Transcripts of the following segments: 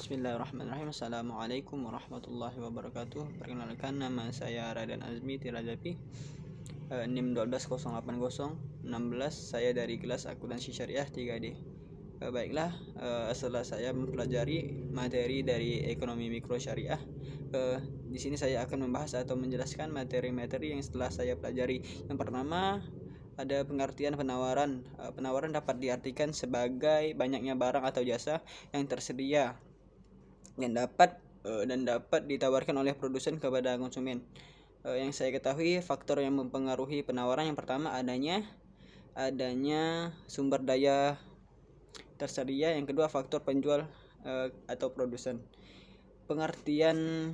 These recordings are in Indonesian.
Bismillahirrahmanirrahim. Assalamualaikum warahmatullahi wabarakatuh. Perkenalkan, nama saya Raden Azmi Tirazapi, NIM 1208016. Saya dari kelas Akuntansi Syariah 3D. Baiklah, setelah saya mempelajari materi dari ekonomi mikro syariah, di sini saya akan membahas atau menjelaskan materi-materi yang setelah saya pelajari. Yang pertama, ada pengertian penawaran. Penawaran dapat diartikan sebagai banyaknya barang atau jasa yang tersedia dan dapat ditawarkan oleh produsen kepada konsumen. Yang saya ketahui, faktor yang mempengaruhi penawaran yang pertama adanya sumber daya tersedia, yang kedua faktor penjual atau produsen. Pengertian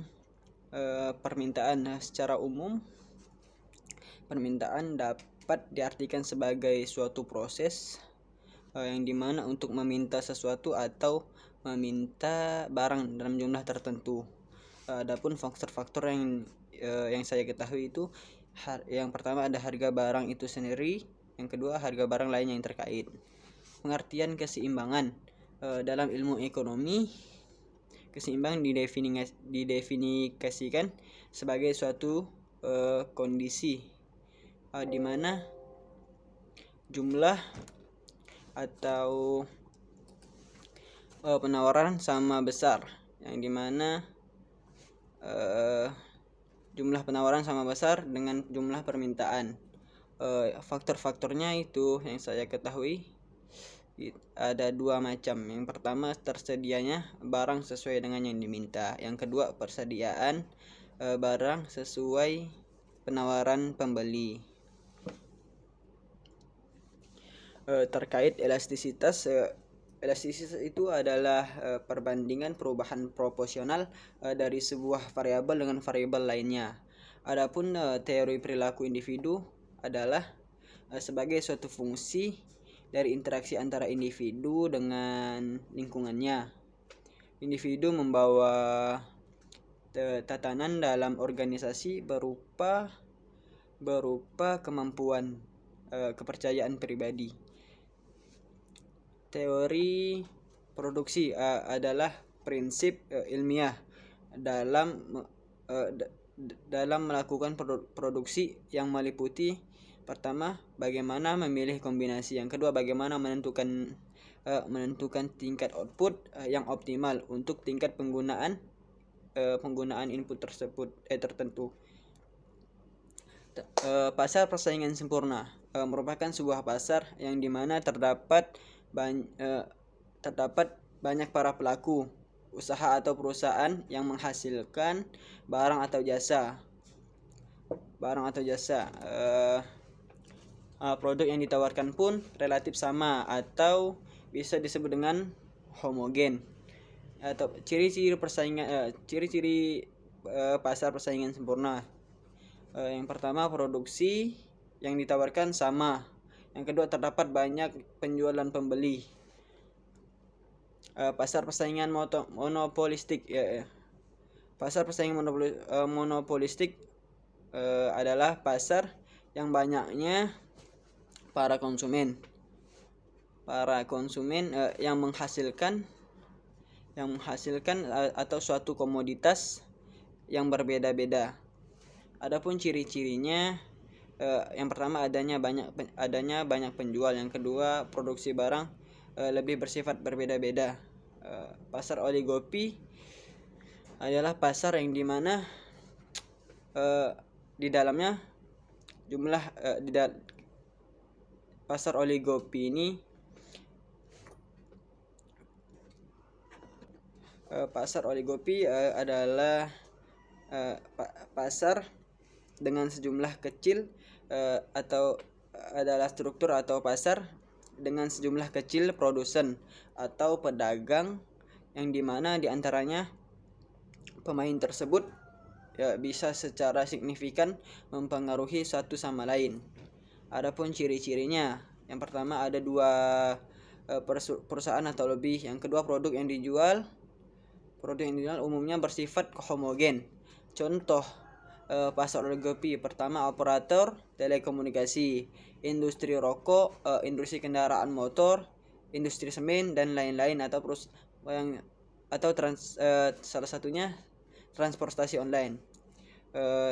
permintaan. Secara umum, permintaan dapat diartikan sebagai suatu proses yang dimana untuk meminta sesuatu atau meminta barang dalam jumlah tertentu. Adapun faktor-faktor yang saya ketahui itu, yang pertama ada harga barang itu sendiri, yang kedua harga barang lain yang terkait. Pengertian keseimbangan. Dalam ilmu ekonomi, keseimbangan didefinisikan sebagai suatu kondisi di mana jumlah atau penawaran sama besar, yang dimana jumlah penawaran sama besar dengan jumlah permintaan. Faktor-faktornya itu yang saya ketahui ada dua macam. Yang pertama, tersedianya barang sesuai dengan yang diminta. Yang kedua, persediaan barang sesuai penawaran pembeli. Terkait elastisitas, elastisitas itu adalah perbandingan perubahan proporsional dari sebuah variabel dengan variabel lainnya. Adapun teori perilaku individu adalah sebagai suatu fungsi dari interaksi antara individu dengan lingkungannya. Individu membawa tatanan dalam organisasi berupa kemampuan kepercayaan pribadi. Teori produksi adalah prinsip ilmiah dalam melakukan produksi yang meliputi, pertama, bagaimana memilih kombinasi, yang kedua, bagaimana menentukan tingkat output yang optimal untuk tingkat penggunaan input tersebut tertentu. Pasar persaingan sempurna merupakan sebuah pasar yang dimana terdapat banyak para pelaku usaha atau perusahaan yang menghasilkan barang atau jasa. Produk yang ditawarkan pun relatif sama atau bisa disebut dengan homogen. Atau ciri-ciri pasar persaingan sempurna. Yang pertama, produksi yang ditawarkan sama. Yang kedua, terdapat banyak penjual dan pembeli. Pasar persaingan monopolistik. Pasar persaingan monopolistik adalah pasar yang banyaknya para konsumen yang menghasilkan atau suatu komoditas yang berbeda-beda. Adapun ciri-cirinya, yang pertama adanya banyak penjual, yang kedua produksi barang lebih bersifat berbeda-beda. Pasar oligopi adalah pasar yang dimana di dalamnya pasar oligopi ini adalah pasar dengan sejumlah kecil atau adalah struktur atau pasar dengan sejumlah kecil produsen atau pedagang, yang dimana diantaranya pemain tersebut bisa secara signifikan mempengaruhi satu sama lain. Adapun ciri-cirinya, yang pertama ada dua perusahaan atau lebih, yang kedua produk yang dijual umumnya bersifat homogen. Contoh pasar oligopi, pertama operator telekomunikasi, industri rokok, industri kendaraan motor, industri semen dan lain-lain, atau atau salah satunya transportasi online.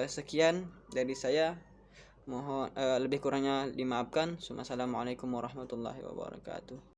Sekian dari saya, mohon lebih kurangnya dimaafkan. Wassalamualaikum warahmatullahi wabarakatuh.